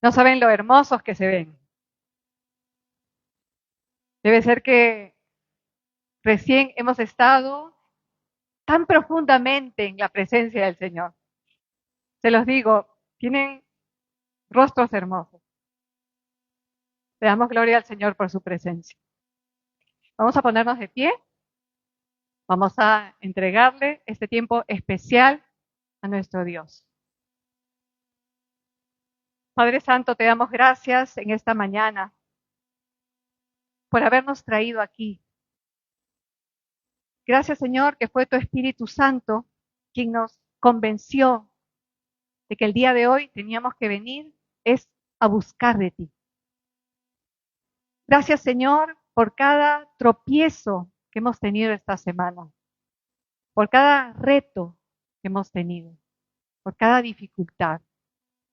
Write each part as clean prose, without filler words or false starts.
No saben lo hermosos que se ven. Debe ser que recién hemos estado tan profundamente en la presencia del Señor. Se los digo, tienen rostros hermosos. Le damos gloria al Señor por su presencia. Vamos a ponernos de pie. Vamos a entregarle este tiempo especial a nuestro Dios. Padre Santo, te damos gracias en esta mañana por habernos traído aquí. Gracias, Señor, que fue tu Espíritu Santo quien nos convenció de que el día de hoy teníamos que venir es a buscar de ti. Gracias, Señor, por cada tropiezo que hemos tenido esta semana, por cada reto que hemos tenido, por cada dificultad.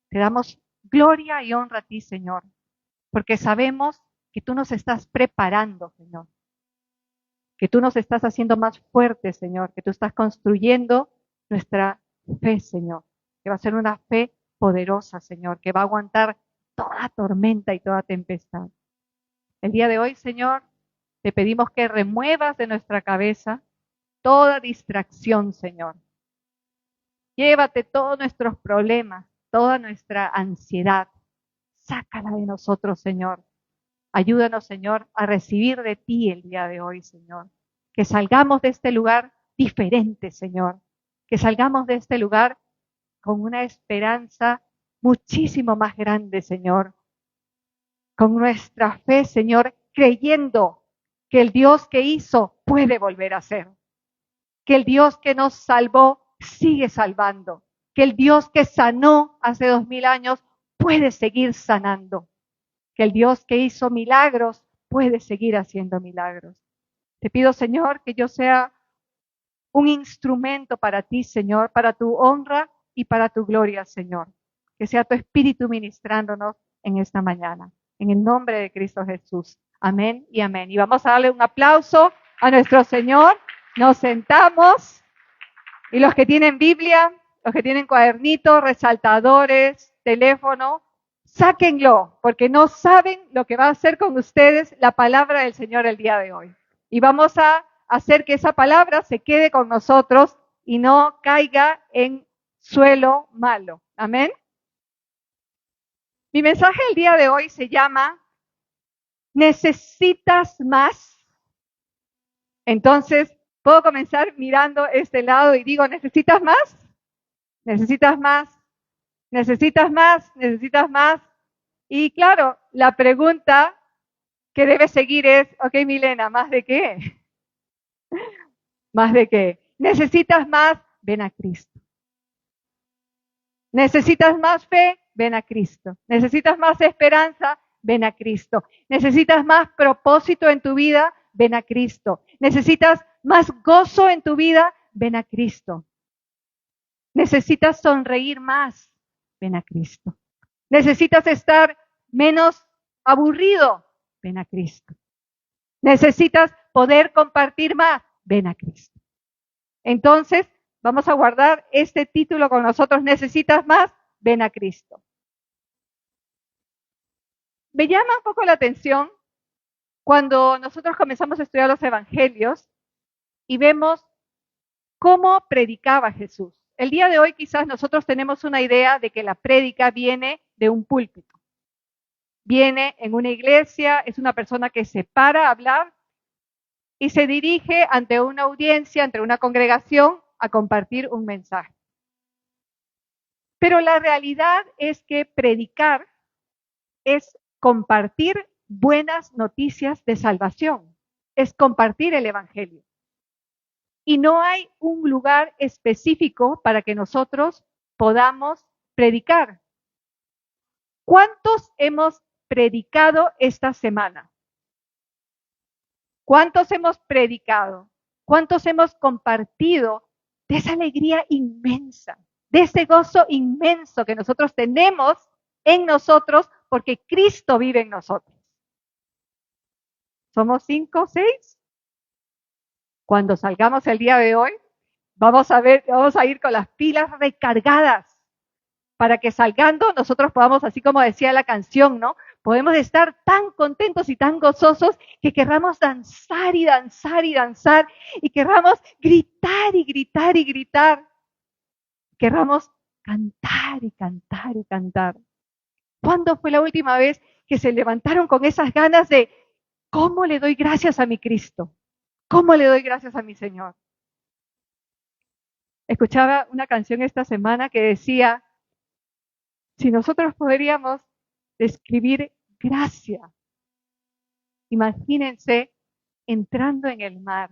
Te damos gloria y honra a ti, Señor, porque sabemos que tú nos estás preparando, Señor, que tú nos estás haciendo más fuertes, Señor, que tú estás construyendo nuestra fe, Señor, que va a ser una fe poderosa, Señor, que va a aguantar toda tormenta y toda tempestad. El día de hoy, Señor, te pedimos que remuevas de nuestra cabeza toda distracción, Señor. Llévate todos nuestros problemas, toda nuestra ansiedad. Sácala de nosotros, Señor. Ayúdanos, Señor, a recibir de ti el día de hoy, Señor. Que salgamos de este lugar diferente, Señor. Que salgamos de este lugar con una esperanza muchísimo más grande, Señor. Con nuestra fe, Señor, creyendo que el Dios que hizo puede volver a ser. Que el Dios que nos salvó sigue salvando. Que el Dios que sanó hace 2000 años puede seguir sanando. Que el Dios que hizo milagros puede seguir haciendo milagros. Te pido, Señor, que yo sea un instrumento para ti, Señor, para tu honra y para tu gloria, Señor. Que sea tu Espíritu ministrándonos en esta mañana. En el nombre de Cristo Jesús. Amén y amén. Y vamos a darle un aplauso a nuestro Señor. Nos sentamos y los que tienen Biblia, los que tienen cuadernitos, resaltadores, teléfono, sáquenlo, porque no saben lo que va a hacer con ustedes la palabra del Señor el día de hoy. Y vamos a hacer que esa palabra se quede con nosotros y no caiga en suelo malo. Amén. Mi mensaje el día de hoy se llama ¿Necesitas más? Entonces, puedo comenzar mirando este lado y digo, ¿necesitas más? ¿Necesitas más? ¿Necesitas más? ¿Necesitas más? Y claro, la pregunta que debe seguir es, ok, Milena, ¿más de qué? ¿Más de qué? ¿Necesitas más? Ven a Cristo. ¿Necesitas más fe? Ven a Cristo. ¿Necesitas más esperanza? Ven a Cristo. ¿Necesitas más propósito en tu vida? Ven a Cristo. ¿Necesitas más gozo en tu vida? Ven a Cristo. ¿Necesitas sonreír más? Ven a Cristo. ¿Necesitas estar menos aburrido? Ven a Cristo. ¿Necesitas poder compartir más? Ven a Cristo. Entonces, vamos a guardar este título con nosotros. ¿Necesitas más? Ven a Cristo. Me llama un poco la atención cuando nosotros comenzamos a estudiar los evangelios y vemos cómo predicaba Jesús. El día de hoy quizás nosotros tenemos una idea de que la prédica viene de un púlpito. Viene en una iglesia, es una persona que se para a hablar y se dirige ante una audiencia, ante una congregación, a compartir un mensaje. Pero la realidad es que predicar es compartir buenas noticias de salvación, es compartir el evangelio. Y no hay un lugar específico para que nosotros podamos predicar. ¿Cuántos hemos predicado esta semana? ¿Cuántos hemos predicado? ¿Cuántos hemos compartido de esa alegría inmensa, de ese gozo inmenso que nosotros tenemos en nosotros porque Cristo vive en nosotros? ¿Somos 5 o 6? Cuando salgamos el día de hoy, vamos a ir con las pilas recargadas, para que salgando nosotros podamos, así como decía la canción, ¿no? Podemos estar tan contentos y tan gozosos que querramos danzar y danzar y danzar y querramos gritar y gritar y gritar. Querramos cantar y cantar y cantar. ¿Cuándo fue la última vez que se levantaron con esas ganas de cómo le doy gracias a mi Cristo? ¿Cómo le doy gracias a mi Señor? Escuchaba una canción esta semana que decía, si nosotros podríamos describir gracia, imagínense entrando en el mar.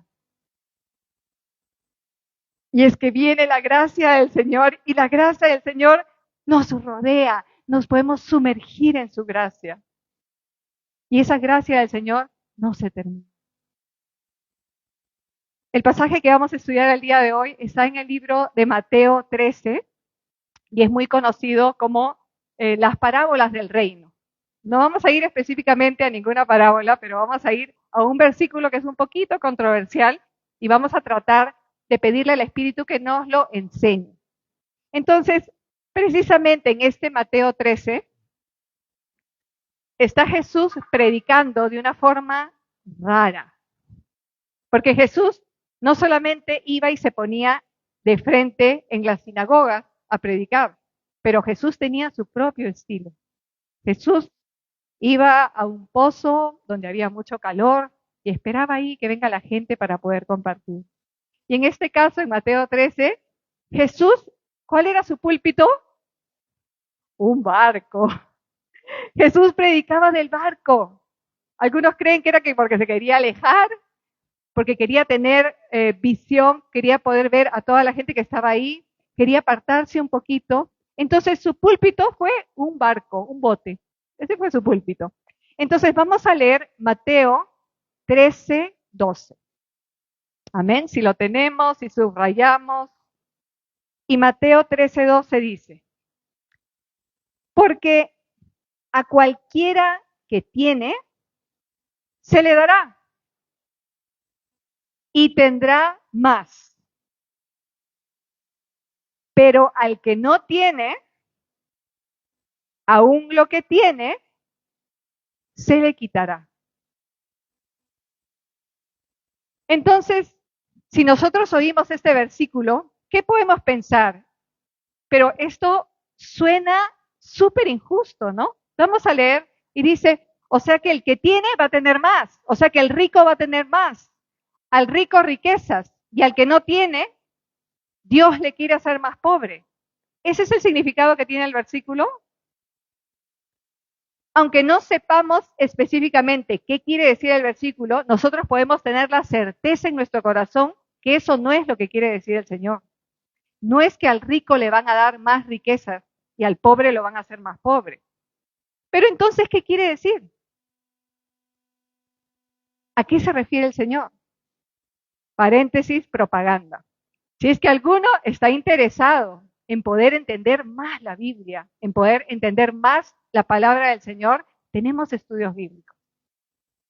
Y es que viene la gracia del Señor y la gracia del Señor nos rodea, nos podemos sumergir en su gracia. Y esa gracia del Señor no se termina. El pasaje que vamos a estudiar el día de hoy está en el libro de Mateo 13 y es muy conocido como las parábolas del reino. No vamos a ir específicamente a ninguna parábola, pero vamos a ir a un versículo que es un poquito controversial y vamos a tratar de pedirle al Espíritu que nos lo enseñe. Entonces, precisamente en este Mateo 13, está Jesús predicando de una forma rara. Porque Jesús no solamente iba y se ponía de frente en las sinagogas a predicar, pero Jesús tenía su propio estilo. Jesús iba a un pozo donde había mucho calor y esperaba ahí que venga la gente para poder compartir. Y en este caso, en Mateo 13, Jesús, ¿cuál era su púlpito? Un barco. Jesús predicaba del barco. Algunos creen que era que porque se quería alejar, porque quería tener visión, quería poder ver a toda la gente que estaba ahí, quería apartarse un poquito. Entonces su púlpito fue un barco, un bote. Ese fue su púlpito. Entonces vamos a leer Mateo 13, 12. Amén. Si lo tenemos, si subrayamos. Y Mateo 13, 12 dice, porque a cualquiera que tiene, se le dará y tendrá más. Pero al que no tiene, aún lo que tiene, se le quitará. Entonces, si nosotros oímos este versículo, ¿qué podemos pensar? Pero esto suena súper injusto, ¿no? Vamos a leer y dice, o sea que el que tiene va a tener más, o sea que el rico va a tener más, al rico riquezas y al que no tiene, Dios le quiere hacer más pobre. ¿Ese es el significado que tiene el versículo? Aunque no sepamos específicamente qué quiere decir el versículo, nosotros podemos tener la certeza en nuestro corazón que eso no es lo que quiere decir el Señor. No es que al rico le van a dar más riquezas y al pobre lo van a hacer más pobre. Pero entonces, ¿qué quiere decir? ¿A qué se refiere el Señor? Paréntesis, propaganda. Si es que alguno está interesado en poder entender más la Biblia, en poder entender más la palabra del Señor, tenemos estudios bíblicos.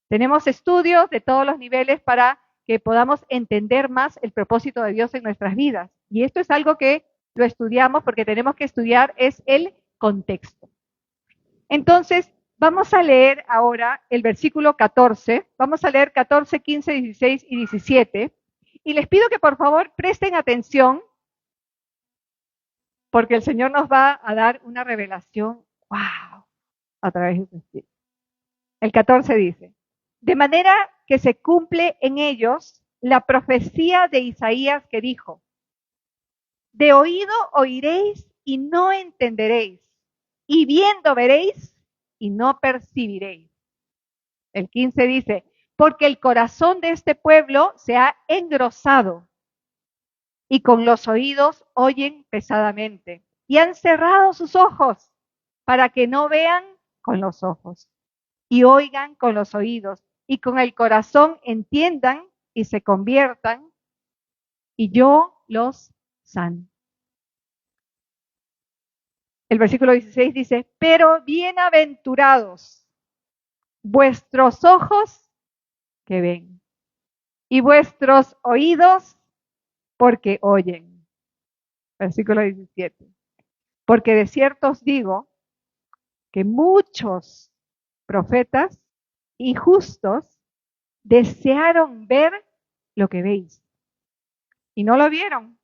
Tenemos estudios de todos los niveles para que podamos entender más el propósito de Dios en nuestras vidas. Y esto es algo que lo estudiamos porque tenemos que estudiar es el contexto. Entonces, vamos a leer ahora el versículo 14. Vamos a leer 14, 15, 16 y 17. Y les pido que por favor presten atención porque el Señor nos va a dar una revelación, wow, a través de su Espíritu. El 14 dice, de manera que se cumple en ellos la profecía de Isaías que dijo, de oído oiréis y no entenderéis, y viendo veréis y no percibiréis. El 15 dice, porque el corazón de este pueblo se ha engrosado y con los oídos oyen pesadamente y han cerrado sus ojos para que no vean con los ojos y oigan con los oídos y con el corazón entiendan y se conviertan y yo los sano. El versículo 16 dice, pero bienaventurados vuestros ojos que ven y vuestros oídos porque oyen. Versículo 17. Porque de cierto os digo que muchos profetas y justos desearon ver lo que veis y no lo vieron,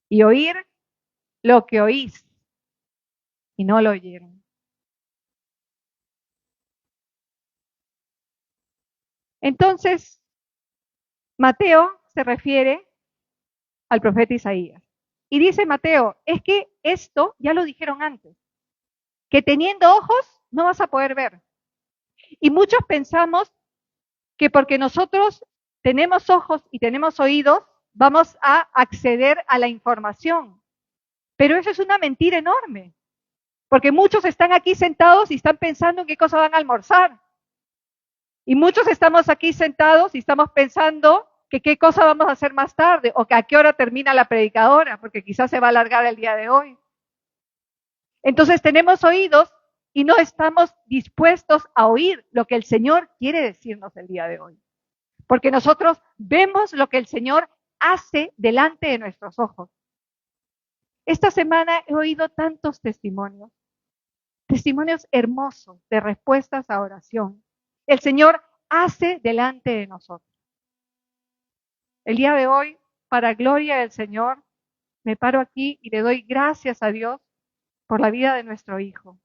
y oír lo que oís y no lo oyeron. Entonces, Mateo se refiere al profeta Isaías. Y dice Mateo, es que esto ya lo dijeron antes, que teniendo ojos no vas a poder ver. Y muchos pensamos que porque nosotros tenemos ojos y tenemos oídos, vamos a acceder a la información. Pero eso es una mentira enorme, porque muchos están aquí sentados y están pensando en qué cosa van a almorzar. Y muchos estamos aquí sentados y estamos pensando que qué cosa vamos a hacer más tarde o que a qué hora termina la predicadora, porque quizás se va a alargar el día de hoy. Entonces tenemos oídos y no estamos dispuestos a oír lo que el Señor quiere decirnos el día de hoy. Porque nosotros vemos lo que el Señor hace delante de nuestros ojos. Esta semana he oído tantos testimonios hermosos de respuestas a oración. El Señor hace delante de nosotros. El día de hoy, para gloria del Señor, me paro aquí y le doy gracias a Dios por la vida de nuestro hijo.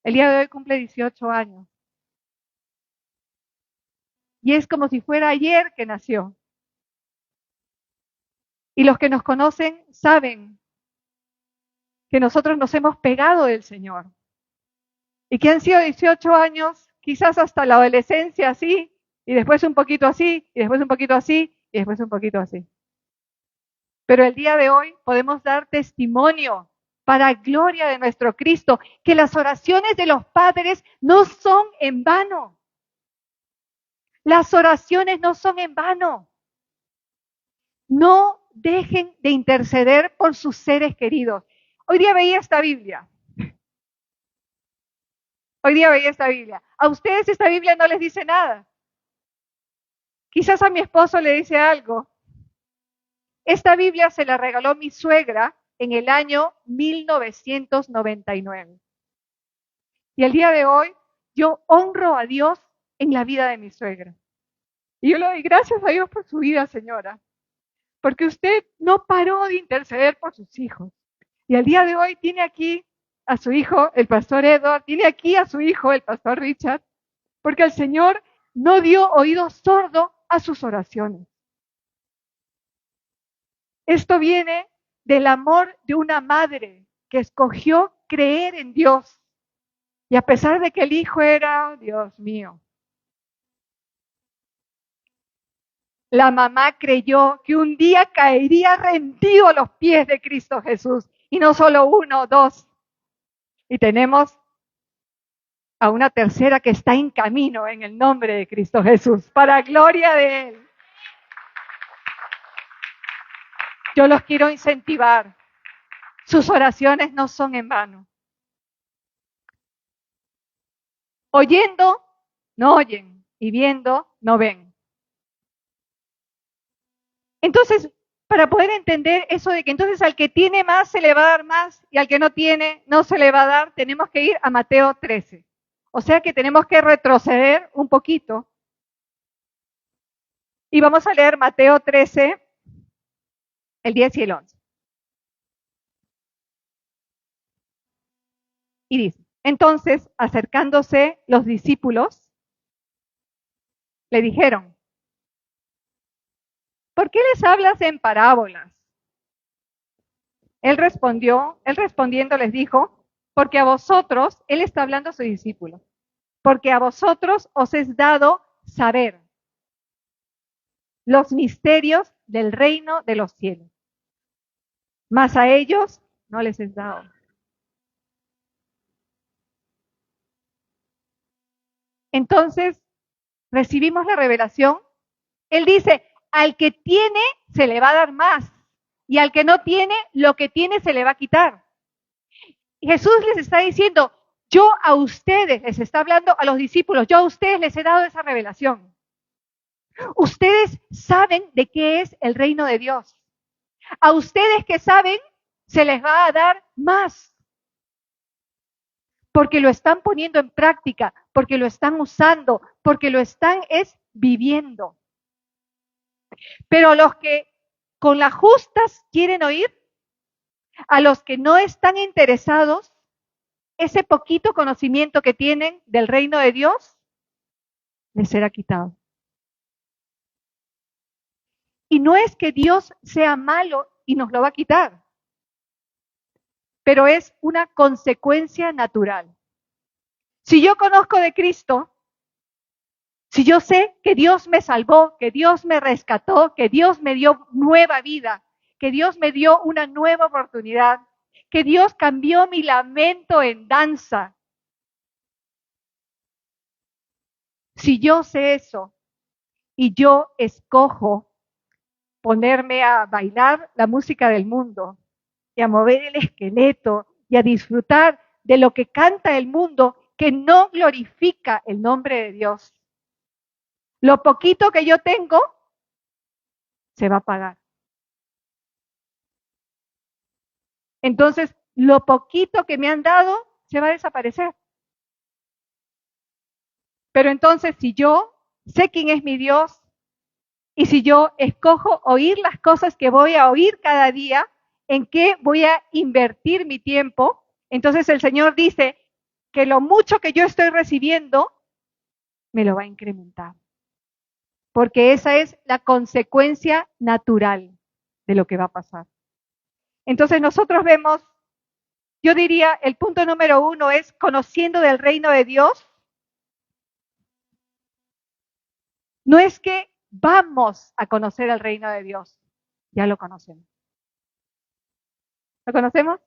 El día de hoy cumple 18 años. Y es como si fuera ayer que nació. Y los que nos conocen saben que nosotros nos hemos pegado del Señor. Y que han sido 18 años, quizás hasta la adolescencia así, y después un poquito así, y después un poquito así, y después un poquito así. Pero el día de hoy podemos dar testimonio para gloria de nuestro Cristo, que las oraciones de los padres no son en vano. Las oraciones no son en vano. No dejen de interceder por sus seres queridos. Hoy día veía esta Biblia. A ustedes esta Biblia no les dice nada. Quizás a mi esposo le dice algo. Esta Biblia se la regaló mi suegra en el año 1999. Y el día de hoy yo honro a Dios en la vida de mi suegra. Y yo le doy gracias a Dios por su vida, señora. Porque usted no paró de interceder por sus hijos. Y al día de hoy tiene aquí a su hijo, el pastor Edward, tiene aquí a su hijo, el pastor Richard, porque el Señor no dio oído sordo a sus oraciones. Esto viene del amor de una madre que escogió creer en Dios. Y a pesar de que el hijo era, Dios mío, la mamá creyó que un día caería rendido a los pies de Cristo Jesús. Y no solo uno, dos. Y tenemos a una tercera que está en camino en el nombre de Cristo Jesús, para gloria de Él. Yo los quiero incentivar. Sus oraciones no son en vano. Oyendo, no oyen. Y viendo, no ven. Entonces, para poder entender eso de que entonces al que tiene más se le va a dar más y al que no tiene no se le va a dar, tenemos que ir a Mateo 13. O sea que tenemos que retroceder un poquito. Y vamos a leer Mateo 13, el 10 y el 11. Y dice, entonces, acercándose los discípulos, le dijeron, ¿por qué les hablas en parábolas? Él respondiendo les dijo, porque a vosotros, él está hablando a sus discípulos, porque a vosotros os es dado saber los misterios del reino de los cielos, mas a ellos no les es dado. Entonces, recibimos la revelación. Él dice, al que tiene se le va a dar más y al que no tiene, lo que tiene se le va a quitar. Y Jesús les está diciendo, yo a ustedes, les está hablando a los discípulos, yo a ustedes les he dado esa revelación. Ustedes saben de qué es el reino de Dios. A ustedes que saben, se les va a dar más. Porque lo están poniendo en práctica, porque lo están usando, porque lo están viviendo. Pero los que con las justas quieren oír, a los que no están interesados, ese poquito conocimiento que tienen del reino de Dios les será quitado. Y no es que Dios sea malo y nos lo va a quitar, pero es una consecuencia natural. Si yo conozco de Cristo, si yo sé que Dios me salvó, que Dios me rescató, que Dios me dio nueva vida, que Dios me dio una nueva oportunidad, que Dios cambió mi lamento en danza. Si yo sé eso y yo escojo ponerme a bailar la música del mundo y a mover el esqueleto y a disfrutar de lo que canta el mundo que no glorifica el nombre de Dios, lo poquito que yo tengo se va a pagar. Entonces, lo poquito que me han dado se va a desaparecer. Pero entonces, si yo sé quién es mi Dios y si yo escojo oír las cosas que voy a oír cada día, en qué voy a invertir mi tiempo, entonces el Señor dice que lo mucho que yo estoy recibiendo me lo va a incrementar. Porque esa es la consecuencia natural de lo que va a pasar. Entonces nosotros vemos, yo diría, el punto número 1 es conociendo del reino de Dios. No es que vamos a conocer el reino de Dios, ya lo conocemos. ¿Lo conocemos?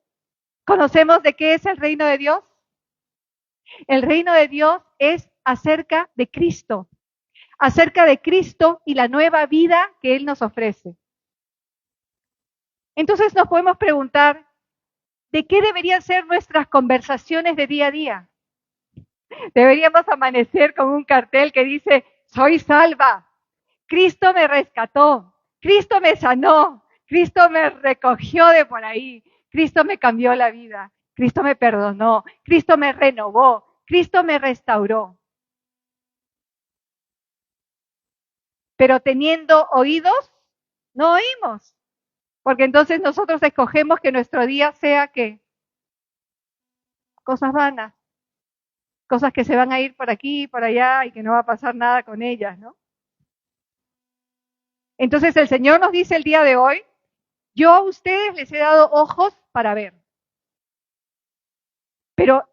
¿Conocemos de qué es el reino de Dios? El reino de Dios es acerca de Cristo y la nueva vida que Él nos ofrece. Entonces nos podemos preguntar, ¿de qué deberían ser nuestras conversaciones de día a día? Deberíamos amanecer con un cartel que dice, soy salva, Cristo me rescató, Cristo me sanó, Cristo me recogió de por ahí, Cristo me cambió la vida, Cristo me perdonó, Cristo me renovó, Cristo me restauró. Pero teniendo oídos, no oímos. Porque entonces nosotros escogemos que nuestro día sea ¿qué? Cosas vanas, cosas que se van a ir por aquí y por allá y que no va a pasar nada con ellas, ¿no? Entonces el Señor nos dice el día de hoy, yo a ustedes les he dado ojos para ver, pero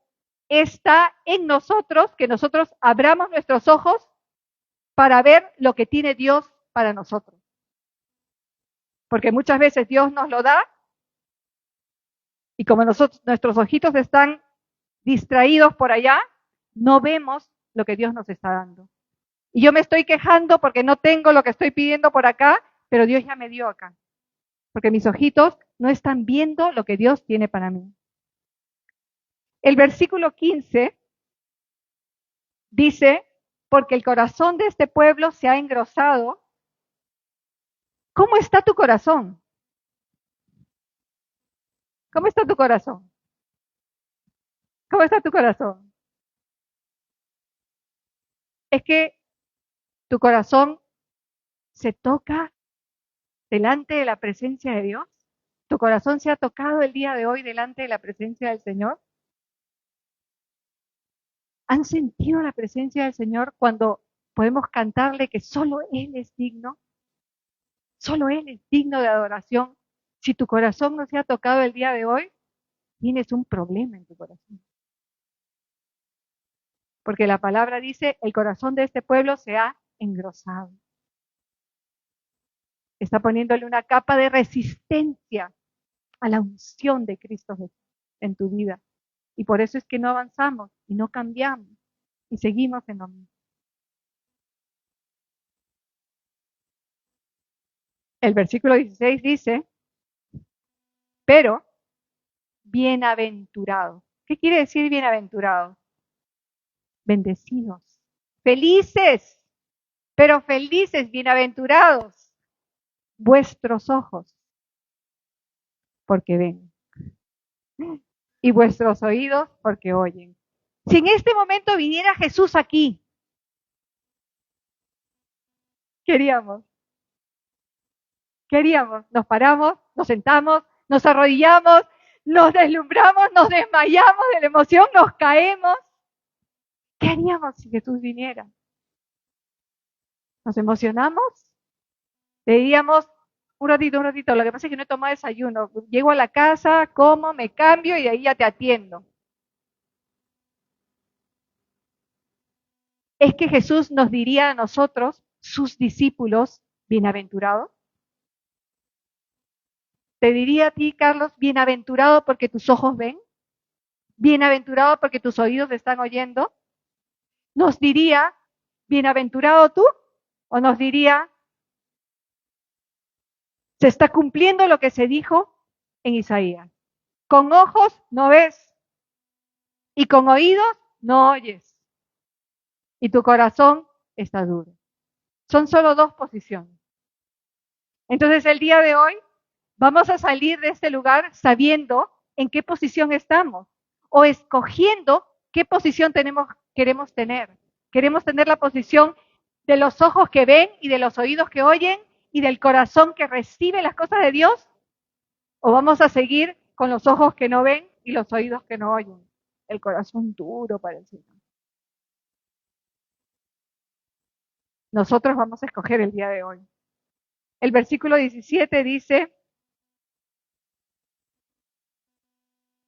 está en nosotros que nosotros abramos nuestros ojos para ver lo que tiene Dios para nosotros. Porque muchas veces Dios nos lo da y como nuestros ojitos están distraídos por allá, no vemos lo que Dios nos está dando. Y yo me estoy quejando porque no tengo lo que estoy pidiendo por acá, pero Dios ya me dio acá. Porque mis ojitos no están viendo lo que Dios tiene para mí. El versículo 15 dice, porque el corazón de este pueblo se ha engrosado. ¿Cómo está tu corazón? ¿Cómo está tu corazón? ¿Cómo está tu corazón? Es que tu corazón se toca delante de la presencia de Dios. ¿Tu corazón se ha tocado el día de hoy delante de la presencia del Señor? ¿Han sentido la presencia del Señor cuando podemos cantarle que solo Él es digno? Solo Él es digno de adoración. Si tu corazón no se ha tocado el día de hoy, tienes un problema en tu corazón. Porque la palabra dice, el corazón de este pueblo se ha engrosado. Está poniéndole una capa de resistencia a la unción de Cristo Jesús en tu vida. Y por eso es que no avanzamos y no cambiamos y seguimos en lo mismo. El versículo 16 dice, pero bienaventurado. ¿Qué quiere decir bienaventurado? Bendecidos, felices, pero felices, bienaventurados, vuestros ojos, porque ven. y vuestros oídos porque oyen. Si en este momento viniera Jesús aquí, queríamos, nos paramos, nos sentamos, nos arrodillamos, nos deslumbramos, nos desmayamos de la emoción, nos caemos. ¿Qué haríamos si Jesús viniera? ¿Nos emocionamos? Le diríamos, un ratito, lo que pasa es que no he tomado desayuno. Llego a la casa, como, me cambio y de ahí ya te atiendo. Es que Jesús nos diría a nosotros, sus discípulos, bienaventurados. Te diría a ti, Carlos, bienaventurado porque tus ojos ven, bienaventurado porque tus oídos están oyendo. Nos diría, bienaventurado tú, o nos diría, se está cumpliendo lo que se dijo en Isaías. Con ojos no ves y con oídos no oyes. Y tu corazón está duro. Son solo dos posiciones. Entonces el día de hoy vamos a salir de este lugar sabiendo en qué posición estamos o escogiendo qué posición queremos tener. Queremos tener la posición de los ojos que ven y de los oídos que oyen y del corazón que recibe las cosas de Dios, o vamos a seguir con los ojos que no ven y los oídos que no oyen, el corazón duro para el Señor. Nosotros vamos a escoger el día de hoy. El versículo 17 dice,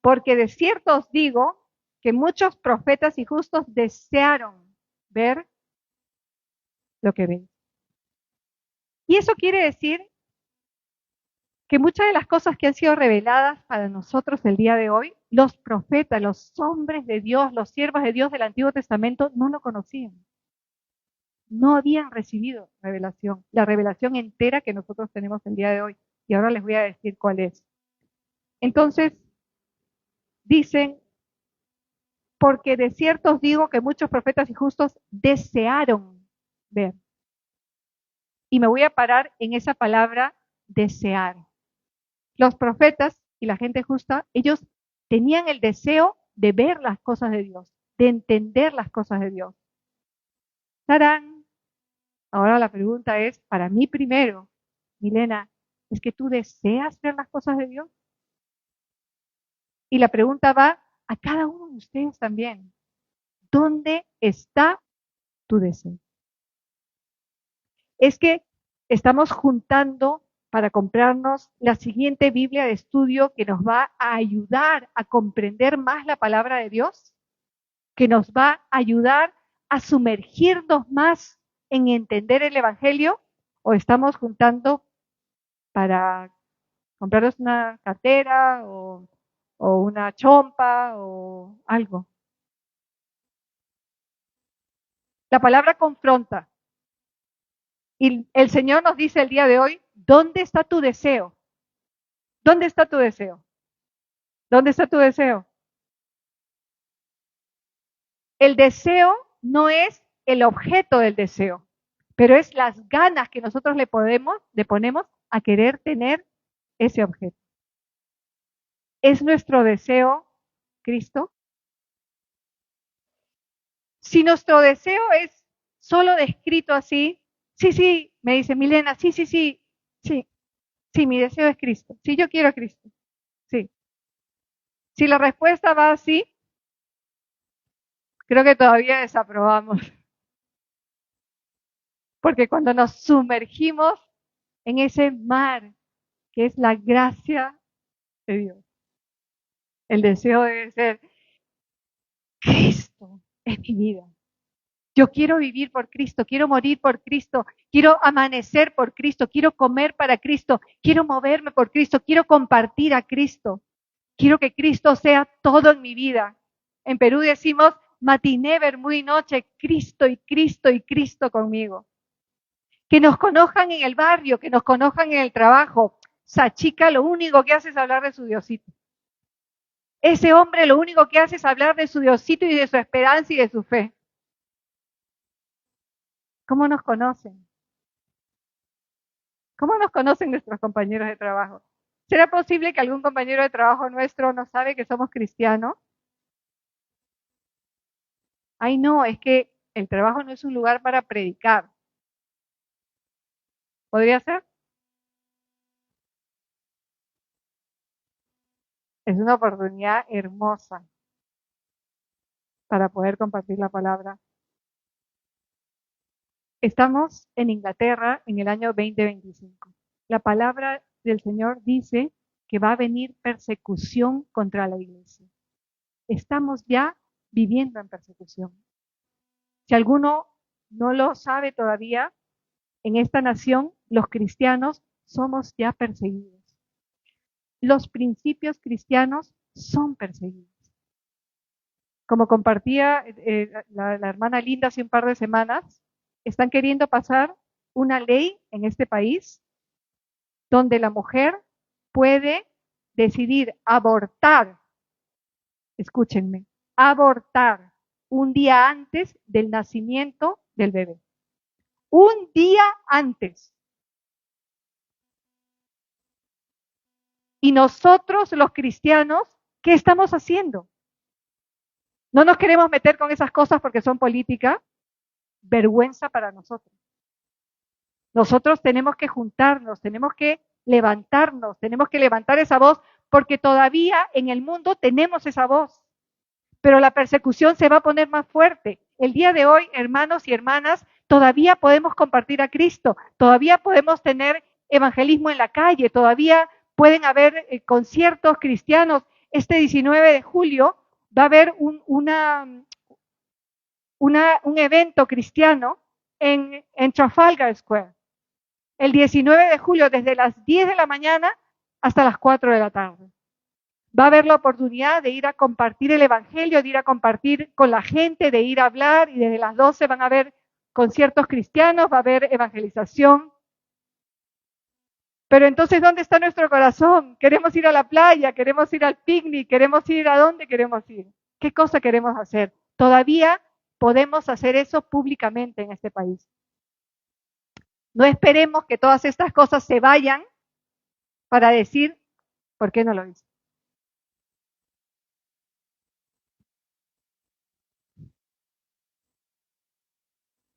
porque de cierto os digo que muchos profetas y justos desearon ver lo que ven. Y eso quiere decir que muchas de las cosas que han sido reveladas para nosotros el día de hoy, los profetas, los hombres de Dios, los siervos de Dios del Antiguo Testamento no lo conocían. No habían recibido revelación, la revelación entera que nosotros tenemos el día de hoy. Y ahora les voy a decir cuál es. Entonces, dicen, porque de cierto os digo que muchos profetas y justos desearon ver. Y me voy a parar en esa palabra desear. Los profetas y la gente justa, ellos tenían el deseo de ver las cosas de Dios, de entender las cosas de Dios. ¡Tarán! Ahora la pregunta es, para mí primero, Milena, ¿es que tú deseas ver las cosas de Dios? Y la pregunta va a cada uno de ustedes también. ¿Dónde está tu deseo? Es que estamos juntando para comprarnos la siguiente Biblia de estudio que nos va a ayudar a comprender más la palabra de Dios, que nos va a ayudar a sumergirnos más en entender el Evangelio, o estamos juntando para comprarnos una cartera o una chompa o algo. La palabra confronta. Y el Señor nos dice el día de hoy, ¿dónde está tu deseo? ¿Dónde está tu deseo? ¿Dónde está tu deseo? El deseo no es el objeto del deseo, pero es las ganas que nosotros le ponemos a querer tener ese objeto. ¿Es nuestro deseo Cristo? Si nuestro deseo es solo descrito así, sí, me dice Milena, sí, mi deseo es Cristo. Sí, yo quiero a Cristo. Sí. Si la respuesta va así, creo que todavía desaprobamos. Porque cuando nos sumergimos en ese mar que es la gracia de Dios, el deseo debe ser, Cristo es mi vida. Yo quiero vivir por Cristo, quiero morir por Cristo, quiero amanecer por Cristo, quiero comer para Cristo, quiero moverme por Cristo, quiero compartir a Cristo. Quiero que Cristo sea todo en mi vida. En Perú decimos matiné, vermú y noche, Cristo y Cristo y Cristo conmigo. Que nos conozcan en el barrio, que nos conozcan en el trabajo. Esa chica lo único que hace es hablar de su Diosito. Ese hombre lo único que hace es hablar de su Diosito y de su esperanza y de su fe. ¿Cómo nos conocen? ¿Cómo nos conocen nuestros compañeros de trabajo? ¿Será posible que algún compañero de trabajo nuestro no sabe que somos cristianos? Ay, no, es que el trabajo no es un lugar para predicar. ¿Podría ser? Es una oportunidad hermosa para poder compartir la palabra. Estamos en Inglaterra en el año 2025. La palabra del Señor dice que va a venir persecución contra la iglesia. Estamos ya viviendo en persecución. Si alguno no lo sabe todavía, en esta nación los cristianos somos ya perseguidos. Los principios cristianos son perseguidos. Como compartía la hermana Linda hace un par de semanas, están queriendo pasar una ley en este país donde la mujer puede decidir abortar, escúchenme, abortar un día antes del nacimiento del bebé. Un día antes. Y nosotros, los cristianos, ¿qué estamos haciendo? No nos queremos meter con esas cosas porque son política. Vergüenza para nosotros. Nosotros tenemos que juntarnos, tenemos que levantarnos, tenemos que levantar esa voz, porque todavía en el mundo tenemos esa voz. Pero la persecución se va a poner más fuerte. El día de hoy, hermanos y hermanas, todavía podemos compartir a Cristo, todavía podemos tener evangelismo en la calle, todavía pueden haber conciertos cristianos. Este 19 de julio va a haber un evento cristiano en Trafalgar Square. El 19 de julio, desde las 10 de la mañana hasta las 4 de la tarde. Va a haber la oportunidad de ir a compartir el evangelio, de ir a compartir con la gente, de ir a hablar, y desde las 12 van a haber conciertos cristianos, va a haber evangelización. Pero entonces, ¿dónde está nuestro corazón? Queremos ir a la playa, queremos ir al picnic, queremos ir a dónde queremos ir. ¿Qué cosa queremos hacer? Todavía podemos hacer eso públicamente en este país. No esperemos que todas estas cosas se vayan para decir, ¿por qué no lo hice?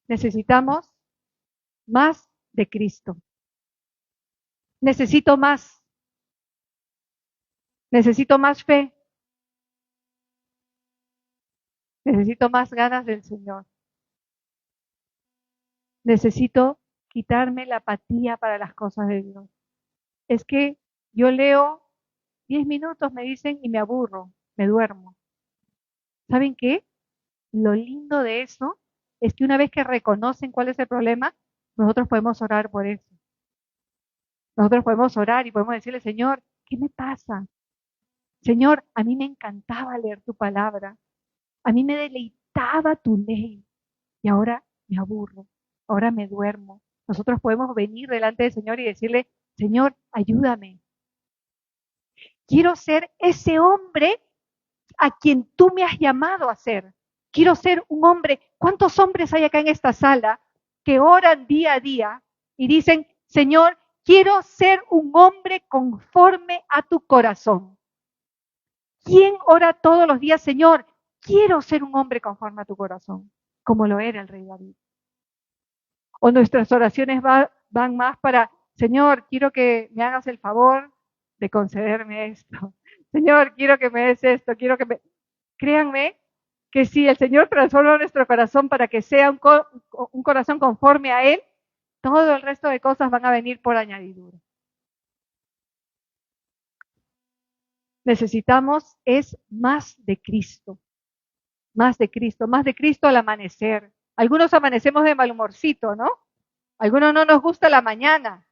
Necesitamos más de Cristo. Necesito más. Necesito más fe. Necesito más ganas del Señor. Necesito quitarme la apatía para las cosas de Dios. Es que yo leo 10 minutos, me dicen, y me aburro, me duermo. ¿Saben qué? Lo lindo de eso es que una vez que reconocen cuál es el problema, nosotros podemos orar por eso. Nosotros podemos orar y podemos decirle, Señor, ¿qué me pasa? Señor, a mí me encantaba leer tu palabra. A mí me deleitaba tu ley. Y ahora me aburro. Ahora me duermo. Nosotros podemos venir delante del Señor y decirle, Señor, ayúdame. Quiero ser ese hombre a quien tú me has llamado a ser. Quiero ser un hombre. ¿Cuántos hombres hay acá en esta sala que oran día a día y dicen, Señor, quiero ser un hombre conforme a tu corazón? ¿Quién ora todos los días, Señor, quiero ser un hombre conforme a tu corazón, como lo era el rey David? O nuestras oraciones van más para, Señor, quiero que me hagas el favor de concederme esto. Señor, quiero que me des esto, quiero que me... Créanme que si el Señor transforma nuestro corazón para que sea un corazón conforme a Él, todo el resto de cosas van a venir por añadidura. Necesitamos es más de Cristo, más de Cristo, más de Cristo al amanecer. Algunos amanecemos de mal humorcito, ¿no? Algunos no nos gusta la mañana.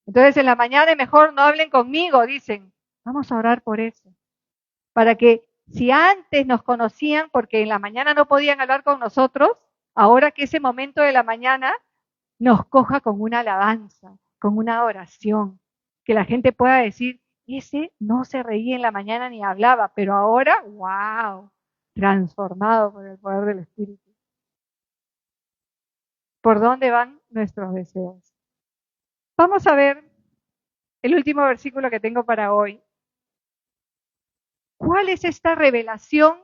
Entonces en la mañana mejor no hablen conmigo, dicen. Vamos a orar por eso. Para que si antes nos conocían porque en la mañana no podían hablar con nosotros, ahora que ese momento de la mañana nos coja con una alabanza, con una oración, que la gente pueda decir, ese no se reía en la mañana ni hablaba, pero ahora, wow, transformado por el poder del Espíritu. ¿Por dónde van nuestros deseos? Vamos a ver el último versículo que tengo para hoy. ¿Cuál es esta revelación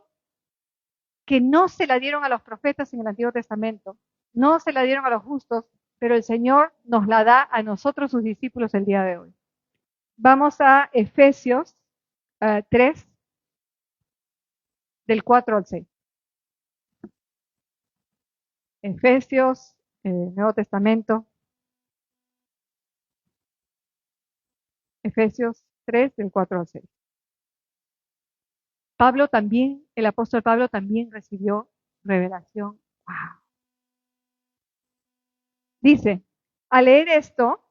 que no se la dieron a los profetas en el Antiguo Testamento? No se la dieron a los justos, pero el Señor nos la da a nosotros, sus discípulos, el día de hoy. Vamos a Efesios 3, del 4 al 6. Efesios, Nuevo Testamento. Efesios 3, del 4 al 6. Pablo también, el apóstol Pablo también recibió revelación. ¡Wow! Dice, al leer esto,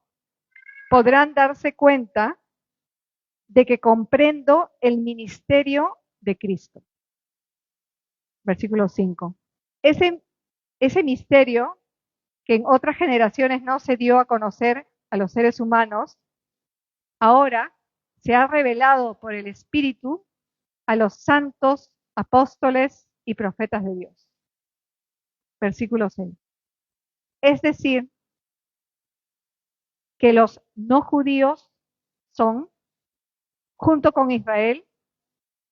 podrán darse cuenta de que comprendo el ministerio de Cristo. Versículo 5. Ese misterio que en otras generaciones no se dio a conocer a los seres humanos, ahora se ha revelado por el Espíritu a los santos apóstoles y profetas de Dios. Versículo 6. Es decir, que los no judíos son, junto con Israel,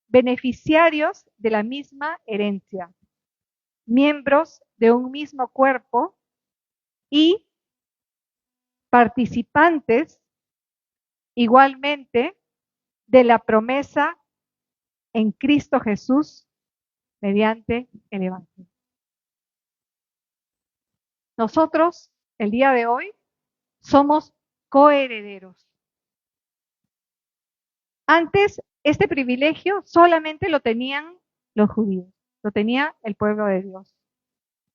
beneficiarios de la misma herencia, miembros de un mismo cuerpo y participantes igualmente de la promesa en Cristo Jesús mediante el Evangelio. Nosotros, el día de hoy, somos coherederos. Antes, este privilegio solamente lo tenían los judíos, lo tenía el pueblo de Dios.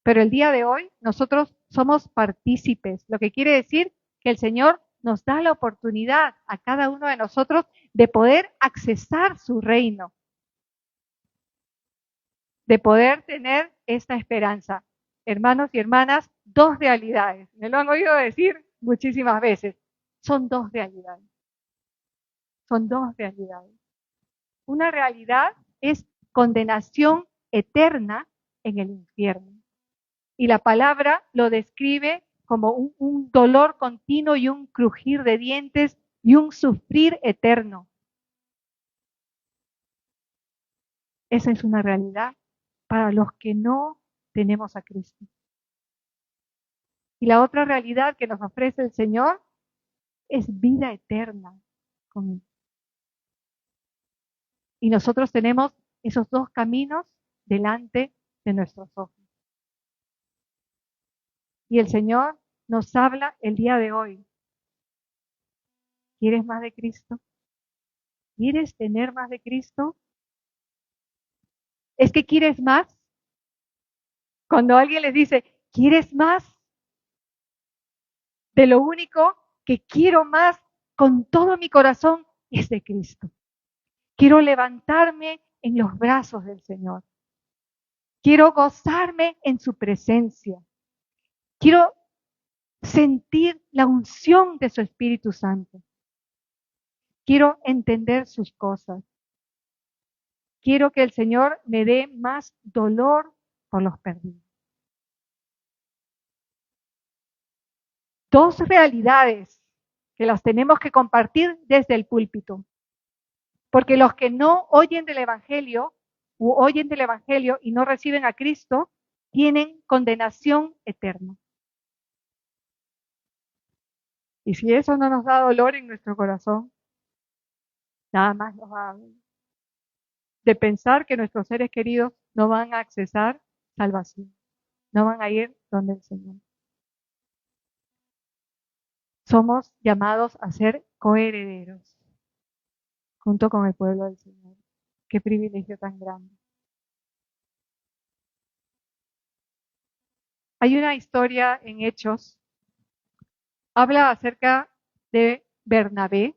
Pero el día de hoy, nosotros somos partícipes, lo que quiere decir que el Señor nos da la oportunidad a cada uno de nosotros de poder accesar su reino, de poder tener esta esperanza. Hermanos y hermanas, dos realidades. Me lo han oído decir muchísimas veces. Son dos realidades. Son dos realidades. Una realidad es condenación eterna en el infierno. Y la palabra lo describe como un dolor continuo y un crujir de dientes y un sufrir eterno. Esa es una realidad para los que no tenemos a Cristo. Y la otra realidad que nos ofrece el Señor es vida eterna con Él. Y nosotros tenemos esos dos caminos delante de nuestros ojos. Y el Señor nos habla el día de hoy. ¿Quieres más de Cristo? ¿Quieres tener más de Cristo? ¿Es que quieres más? Cuando alguien les dice, ¿quieres más? De lo único que quiero más con todo mi corazón es de Cristo. Quiero levantarme en los brazos del Señor. Quiero gozarme en su presencia. Quiero sentir la unción de su Espíritu Santo. Quiero entender sus cosas. Quiero que el Señor me dé más dolor por los perdidos. Dos realidades que las tenemos que compartir desde el púlpito. Porque los que no oyen del Evangelio o oyen del Evangelio y no reciben a Cristo, tienen condenación eterna. Y si eso no nos da dolor en nuestro corazón, nada más nos va de pensar que nuestros seres queridos no van a accesar salvación, no van a ir donde el Señor. Somos llamados a ser coherederos junto con el pueblo del Señor. Qué privilegio tan grande. Hay una historia en Hechos, habla acerca de Bernabé.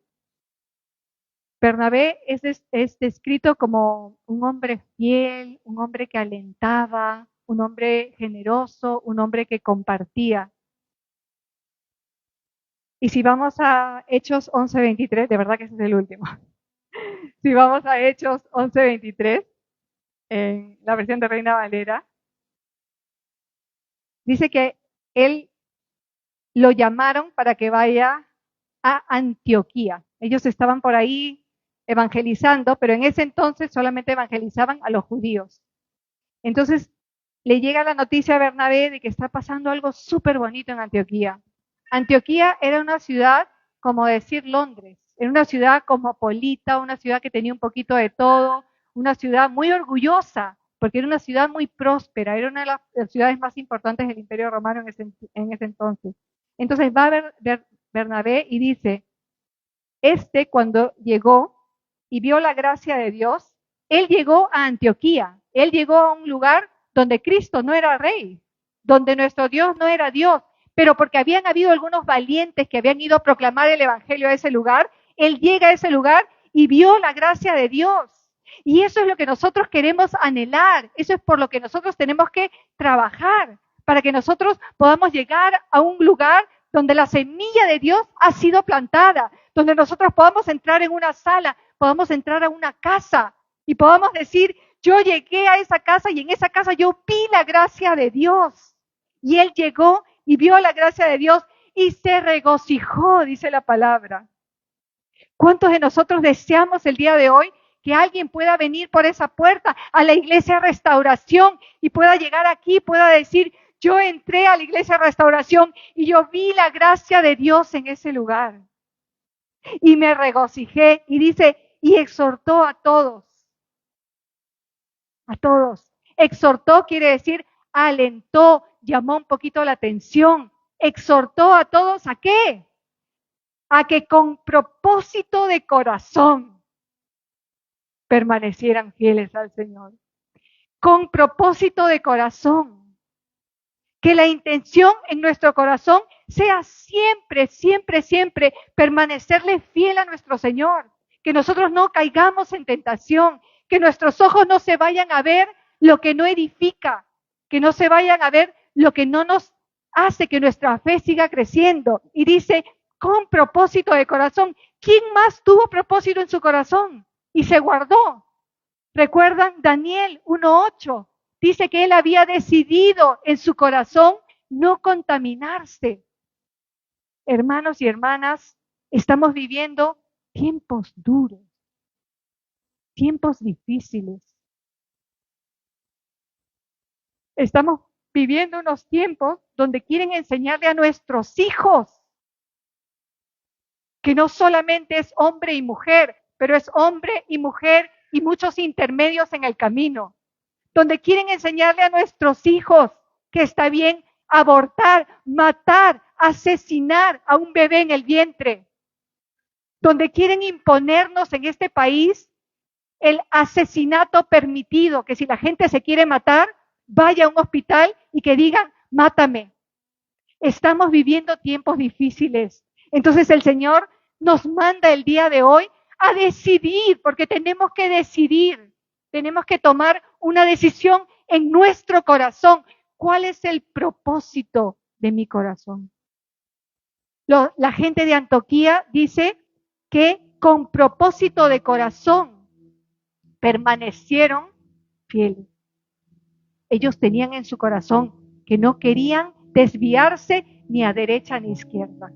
Bernabé es descrito como un hombre fiel, un hombre que alentaba, un hombre generoso, un hombre que compartía. Y si vamos a Hechos 11:23, de verdad que ese es el último. Si vamos a Hechos 11:23, en la versión de Reina Valera, dice que él lo llamaron para que vaya a Antioquía. Ellos estaban por ahí evangelizando, pero en ese entonces solamente evangelizaban a los judíos. Entonces le llega la noticia a Bernabé de que está pasando algo súper bonito en Antioquía. Antioquía era una ciudad, como decir Londres, era una ciudad cosmopolita, una ciudad que tenía un poquito de todo, una ciudad muy orgullosa, porque era una ciudad muy próspera, era una de las ciudades más importantes del Imperio Romano en ese entonces. Entonces va a ver Bernabé y dice, cuando llegó y vio la gracia de Dios, él llegó a Antioquía, él llegó a un lugar donde Cristo no era rey, donde nuestro Dios no era Dios, pero porque habían habido algunos valientes que habían ido a proclamar el evangelio a ese lugar, él llega a ese lugar y vio la gracia de Dios. Y eso es lo que nosotros queremos anhelar, eso es por lo que nosotros tenemos que trabajar, para que nosotros podamos llegar a un lugar donde la semilla de Dios ha sido plantada, donde nosotros podamos entrar en una sala, podamos entrar a una casa y podamos decir, yo llegué a esa casa y en esa casa yo vi la gracia de Dios. Y él llegó y vio la gracia de Dios y se regocijó, dice la palabra. ¿Cuántos de nosotros deseamos el día de hoy que alguien pueda venir por esa puerta a la iglesia Restauración y pueda llegar aquí, pueda decir, yo entré a la iglesia Restauración y yo vi la gracia de Dios en ese lugar? Y me regocijé, y dice, y exhortó a todos. A todos. Exhortó quiere decir alentó, llamó un poquito la atención. Exhortó a todos ¿a qué? A que con propósito de corazón permanecieran fieles al Señor. Con propósito de corazón. Que la intención en nuestro corazón sea siempre, siempre, siempre permanecerle fiel a nuestro Señor. Que nosotros no caigamos en tentación, que nuestros ojos no se vayan a ver lo que no edifica, que no se vayan a ver lo que no nos hace que nuestra fe siga creciendo. Y dice, con propósito de corazón. ¿Quién más tuvo propósito en su corazón y se guardó? ¿Recuerdan Daniel 1:8? Dice que él había decidido en su corazón no contaminarse. Hermanos y hermanas, estamos viviendo tiempos duros, tiempos difíciles. Estamos viviendo unos tiempos donde quieren enseñarle a nuestros hijos que no solamente es hombre y mujer, pero es hombre y mujer y muchos intermedios en el camino. Donde quieren enseñarle a nuestros hijos que está bien abortar, matar, asesinar a un bebé en el vientre. Donde quieren imponernos en este país el asesinato permitido, que si la gente se quiere matar, vaya a un hospital y que digan, mátame. Estamos viviendo tiempos difíciles. Entonces el Señor nos manda el día de hoy a decidir, porque tenemos que decidir. Tenemos que tomar una decisión en nuestro corazón. ¿Cuál es el propósito de mi corazón? La gente de Antioquía dice que con propósito de corazón permanecieron fieles. Ellos tenían en su corazón que no querían desviarse ni a derecha ni a izquierda.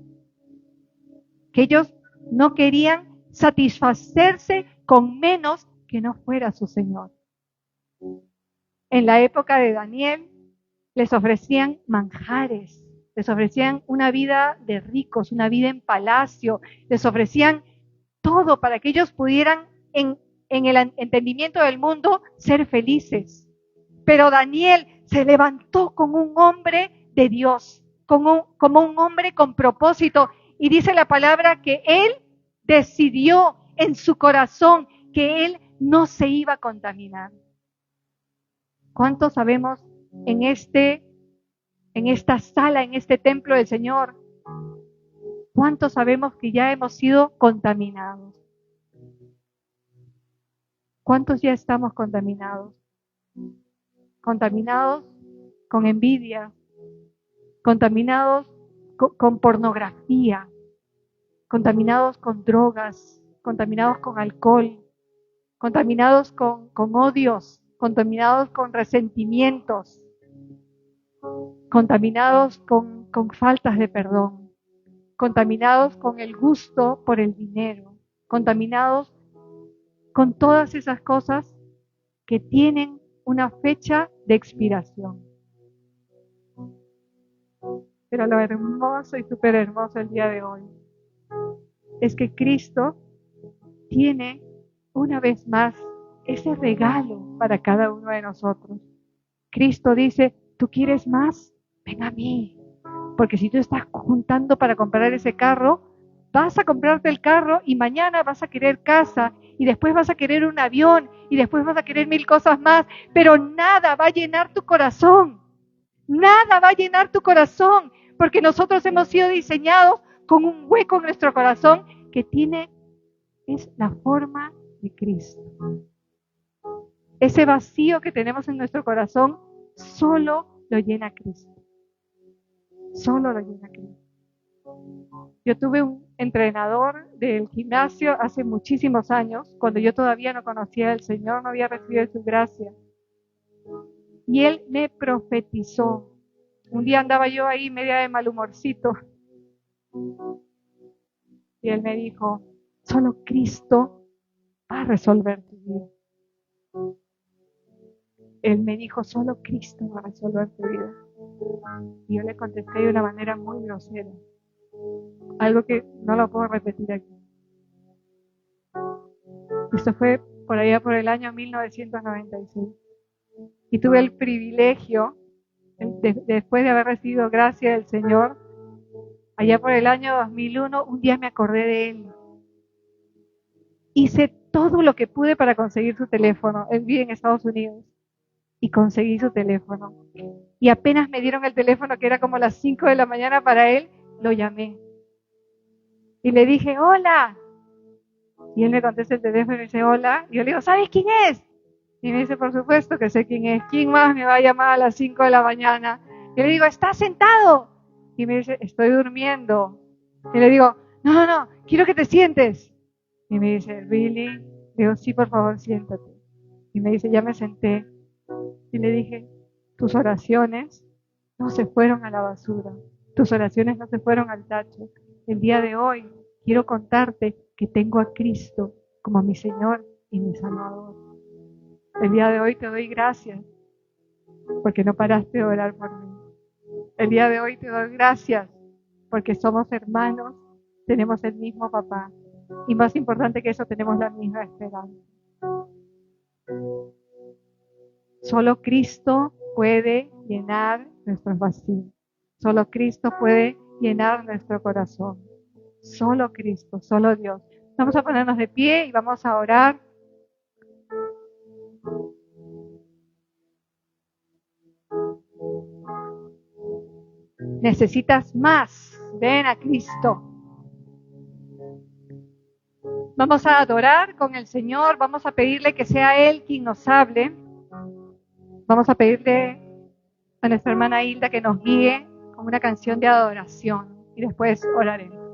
Que ellos no querían satisfacerse con menos que no fuera su Señor. En la época de Daniel les ofrecían manjares, les ofrecían una vida de ricos, una vida en palacio, les ofrecían todo para que ellos pudieran en el entendimiento del mundo ser felices. Pero Daniel se levantó como un hombre de Dios, como un hombre con propósito, y dice la palabra que él decidió en su corazón que él no se iba a contaminar. ¿Cuántos sabemos en esta sala, en este templo del Señor? ¿Cuántos sabemos que ya hemos sido contaminados? ¿Cuántos ya estamos contaminados? Contaminados con envidia, contaminados con pornografía, contaminados con drogas, contaminados con alcohol, contaminados con odios, contaminados con resentimientos, contaminados con faltas de perdón. contaminados con el gusto por el dinero, contaminados con todas esas cosas que tienen una fecha de expiración. Pero lo hermoso y súper hermoso el día de hoy es que Cristo tiene una vez más ese regalo para cada uno de nosotros. Cristo dice, ¿tú quieres más? Ven a mí. Porque si tú estás juntando para comprar ese carro, vas a comprarte el carro y mañana vas a querer casa y después vas a querer un avión y después vas a querer 1000 cosas más, pero nada va a llenar tu corazón. Nada va a llenar tu corazón, porque nosotros hemos sido diseñados con un hueco en nuestro corazón que es la forma de Cristo. Ese vacío que tenemos en nuestro corazón solo lo llena Cristo. Solo lo llena Cristo. Yo tuve un entrenador del gimnasio hace muchísimos años, cuando yo todavía no conocía al Señor, no había recibido su gracia. Y él me profetizó. Un día andaba yo ahí media de mal humorcito. Y él me dijo, solo Cristo va a resolver tu vida. Él me dijo, solo Cristo va a resolver tu vida. Y yo le contesté de una manera muy grosera. Algo que no lo puedo repetir aquí. Esto fue por allá por el año 1996. Y tuve el privilegio, después de haber recibido gracia del Señor, allá por el año 2001, un día me acordé de él. Hice todo lo que pude para conseguir su teléfono. Él vive en Estados Unidos. Y conseguí su teléfono. Y apenas me dieron el teléfono, que era como las 5 de la mañana para él, lo llamé. Y le dije, hola. Y él me contesta el teléfono y dice, hola. Y yo le digo, ¿sabes quién es? Y me dice, por supuesto que sé quién es. ¿Quién más me va a llamar a las 5 de la mañana? Y le digo, ¿estás sentado? Y me dice, estoy durmiendo. Y le digo, no, quiero que te sientes. Y me dice, ¿really? Le digo, sí, por favor, siéntate. Y me dice, ya me senté. Y le dije, tus oraciones no se fueron a la basura. Tus oraciones no se fueron al tacho. El día de hoy quiero contarte que tengo a Cristo como mi Señor y mi Salvador. El día de hoy te doy gracias porque no paraste de orar por mí. El día de hoy te doy gracias porque somos hermanos, tenemos el mismo papá y más importante que eso, tenemos la misma esperanza. Solo Cristo puede llenar nuestros vacíos. Solo Cristo puede llenar nuestro corazón. Solo Cristo, solo Dios. Vamos a ponernos de pie y vamos a orar. Necesitas más. Ven a Cristo. Vamos a adorar con el Señor. Vamos a pedirle que sea Él quien nos hable. Vamos a pedirle a nuestra hermana Hilda que nos guíe con una canción de adoración y después oraremos.